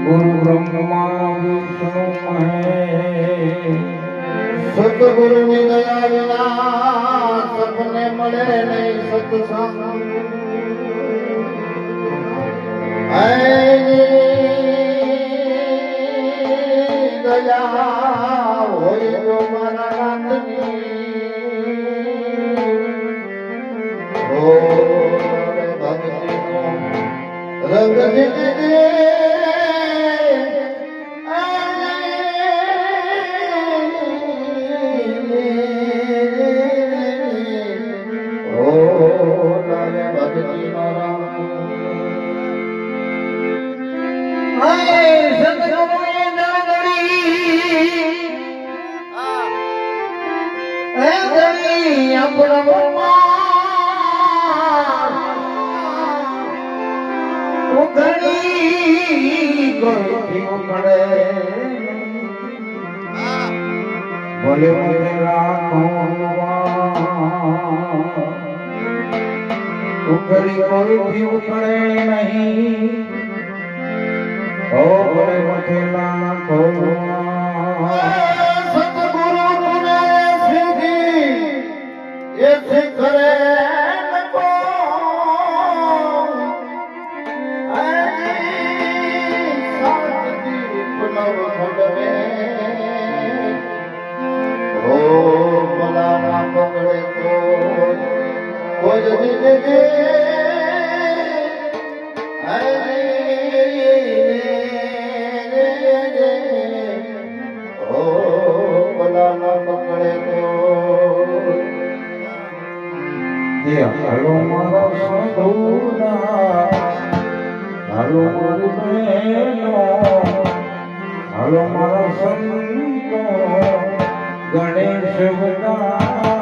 गुरु ब्रह्मा विष्णु महेश सतगुरु ની દયા વિના સપને મળે નહીં સત્સંગ દયા હોય જો મારા નાથની ઓ ભક્તિનો રંગ દીધી ભલે મને રાખો ઉખડી કોઈથી ઉખડે નહીં ઓ ભલે મને રાખો સતગુરુ તુને સીધી એ શિખરે નકો સાત દીપ નવ ખંડવે ઓ ભલા ના પકડે તો કોઈ દીજે હાલો મારા સાધુના હાલો મારી બહેનો હાલો મારા સંતો ગણેશ બધા